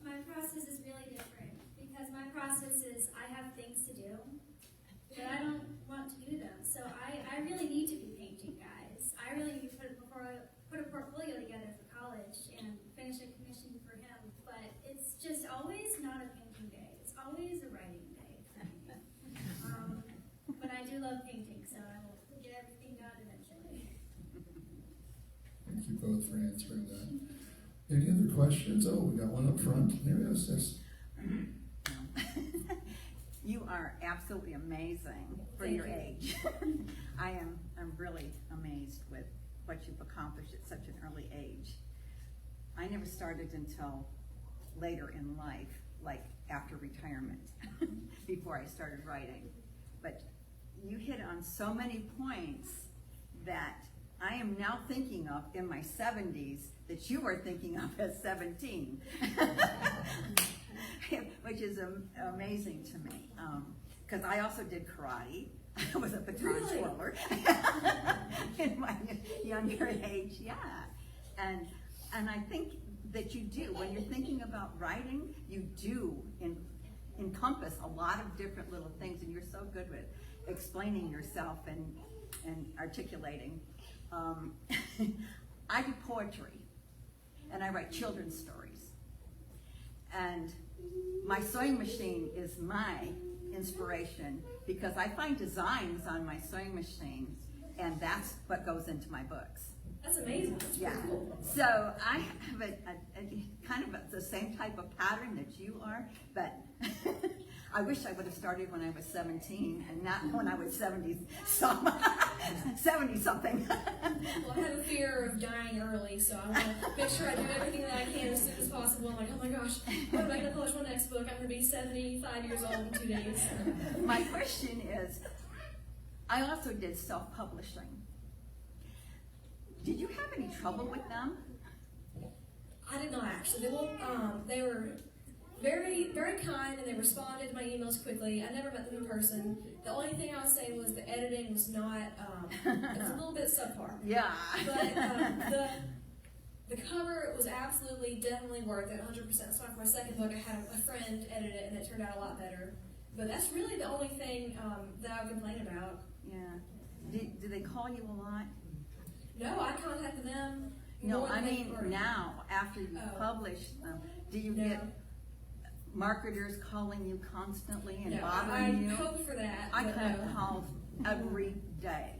My process is really different because my process is I have things to do, but I don't want to do them. So I really need to be painting, guys. I really need to put a portfolio together for college and finish a commission for him. But it's just always not a painting day. It's always a writing day for me. But I do love painting, so I will get everything done eventually. Thank you both for answering that. Any other questions? Oh, we got one up front. There it is. Yes. You are absolutely amazing for your age. I'm really amazed with what you've accomplished at such an early age. I never started until later in life, like after retirement, before I started writing. But you hit on so many points that I am now thinking of in my 70s that you were thinking of at 17, which is amazing to me. Because I also did karate. I was a baton twirler in my younger age, yeah. And I think that you do, when you're thinking about writing, you do encompass a lot of different little things, and you're so good with explaining yourself and articulating. I do poetry, and I write children's stories. And my sewing machine is my inspiration because I find designs on my sewing machine, and that's what goes into my books. That's amazing. That's Yeah. cool. So I have a kind of the same type of pattern that you are, but I wish I would have started when I was 17 and not when I was 70-something. Well, I have a fear of dying early, so I want to make sure I do everything that I can as soon as possible. I'm like, oh my gosh, when am I going to publish my next book? I'm going to be 75 years old in 2 days. My question is, I also did self-publishing. Did you have any trouble with them? I did not actually. They were very, very kind, and they responded to my emails quickly. I never met them in person. The only thing I would say was the editing was not, it was a little bit subpar. Yeah. But the cover was absolutely, definitely worth it, 100%. That's why for my second book, I had a friend edit it, and it turned out a lot better. But that's really the only thing that I would complain about. Yeah. Do they call you a lot? No, I contacted them. No, more I than they mean were. now, after you publish them, do you get marketers calling you constantly and bothering you? I hope for that. I but get no. calls every day.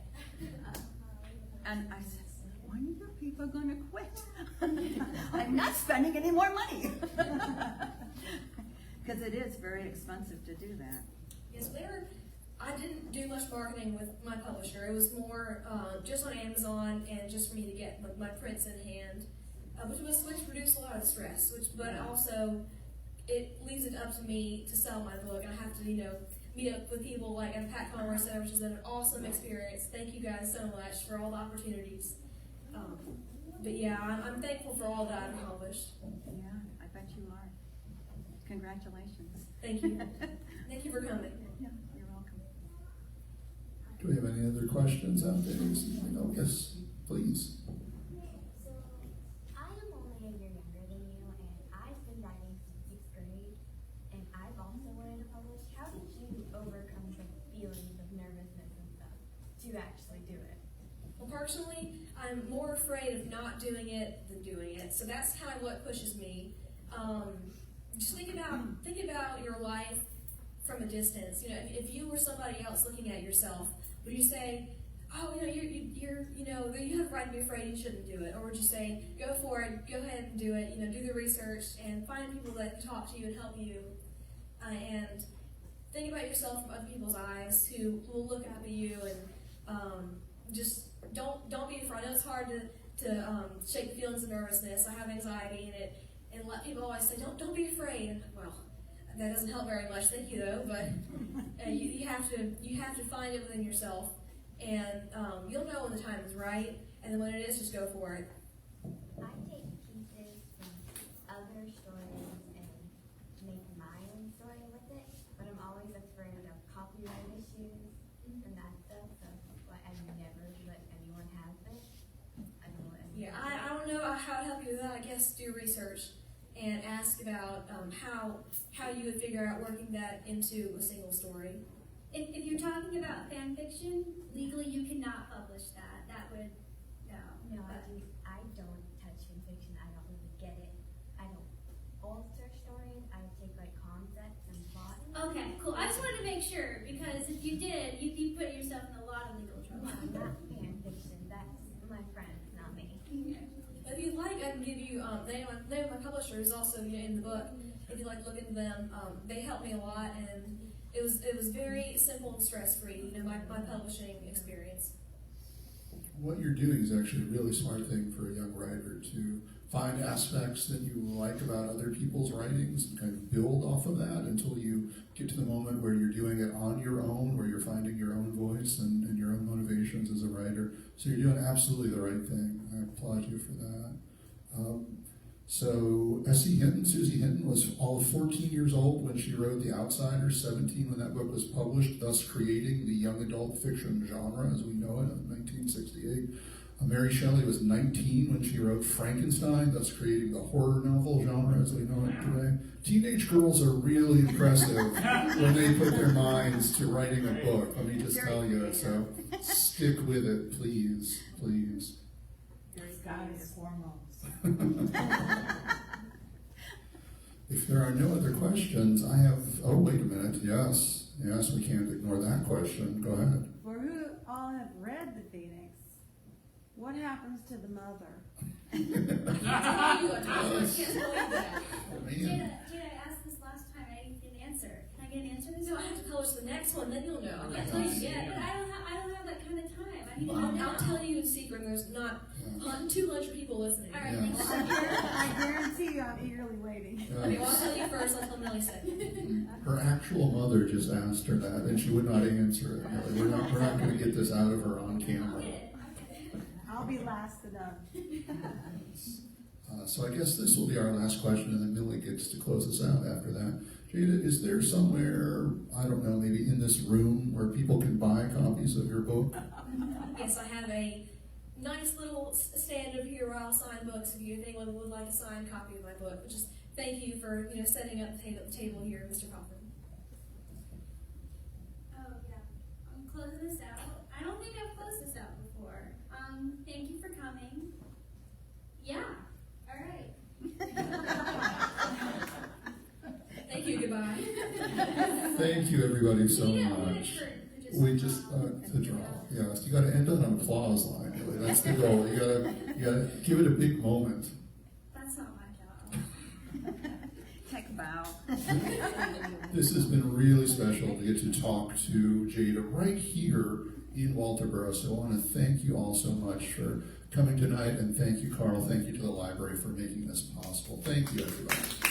And I said, when are you people going to quit? I'm not spending any more money. Because it is very expensive to do that. Yes, I didn't do much marketing with my publisher. It was more just on Amazon and just for me to get my prints in hand, which produced a lot of stress. But also, it leaves it up to me to sell my book, and I have to, meet up with people like at Pat Conroy Center, which is an awesome experience. Thank you guys so much for all the opportunities. But yeah, I'm thankful for all that I've accomplished. Yeah, I bet you are. Congratulations. Thank you. Thank you for coming. Yeah, you're welcome. Do we have any other questions out there this evening? Oh, yes, please. So, I am only a year younger than you, and I've been writing since 6th grade, and I've also wanted to publish. How did you overcome the feelings of nervousness and stuff to actually do it? Well, personally, I'm more afraid of not doing it than doing it. So that's kind of what pushes me. Just think about your life from a distance. If you were somebody else looking at yourself, would you say, "Oh, you have a right to be afraid. You shouldn't do it," or would you say, "Go for it. Go ahead and do it. Do the research and find people that can talk to you and help you." And think about yourself from other people's eyes who will look up at you and just don't be afraid. I know it's hard to shake the feelings of nervousness. I have anxiety and people always say, don't be afraid. Well, that doesn't help very much. Thank you though, but you have to find it within yourself, and you'll know when the time is right, and then when it is, just go for it. I take pieces from other stories and make my own story with it, but I'm always afraid of copyright issues and that stuff, so I never let anyone have it. I don't let anyone. Yeah, I don't know how to help you with that. I guess do research and ask about how you would figure out working that into a single story. If you're talking about fan fiction, legally you cannot publish that. That would, no. No, I don't touch fan fiction. I don't really get it. I don't alter stories. I take concepts and plot. Okay, cool. I just wanted to make sure, because if you did, you'd be putting yourself in a lot of legal trouble. No, not fan fiction. That's my friends, not me. If you'd like, I can give you the name of my publisher is also in the book. If you'd like to look into them, they helped me a lot, and it was very simple and stress-free. My publishing experience. What you're doing is actually a really smart thing for a young writer, to find aspects that you like about other people's writings and kind of build off of that until you get to the moment where you're doing it on your own, where you're finding your own voice and your own motivations as a writer. So you're doing absolutely the right thing. I applaud you for that. So Susie Hinton was all of 14 years old when she wrote The Outsiders, 17 when that book was published, thus creating the young adult fiction genre as we know it in 1968. Mary Shelley was 19 when she wrote Frankenstein, thus creating the horror novel genre as we know it today. Teenage girls are really impressive when they put their minds to writing a book, let me just tell you. So stick with it, please, please. God is foremost. If there are no other questions, I have, oh, wait a minute, yes, we can't ignore that question. Go ahead. For who all have read The Phoenix, what happens to the mother? I can't believe that. Jeyda, I asked this last time. I didn't get an answer. Can I get an answer this So I time? have to publish the next one, then you'll know. I can't But tell you yet. I don't have that kind of time. I need to know now. I'll tell you in secret. There's not 200 people listening. All right, Yeah. thanks. I guarantee you I'm eagerly waiting. Okay, well, I'll tell you first. I'll tell Millie second. Her actual mother just asked her that, and she would not answer it. We're not going to get this out of her on camera. I'll be last to know. So I guess this will be our last question, and then Millie gets to close us out after that. Jeyda, is there somewhere, I don't know, maybe in this room where people can buy copies of your book? Yes, I have a nice little stand over here where I'll sign books if anyone would like a signed copy of my book. Which is thank you for setting up the table here, Mr. Kaufman. Oh, yeah. I'm closing this out. I don't think I've closed this out before. Thank you for coming. Yeah. All right. Thank you. Goodbye. Thank you, everybody, so Yeah, much. for We just, to draw, yes, you gotta end on an applause line, really, that's the goal, you gotta give it a big moment. That's not my job. Take a bow. This has been really special to get to talk to Jeyda right here in Walterboro, so I want to thank you all so much for coming tonight, and thank you, Carl, thank you to the library for making this possible. Thank you, everybody.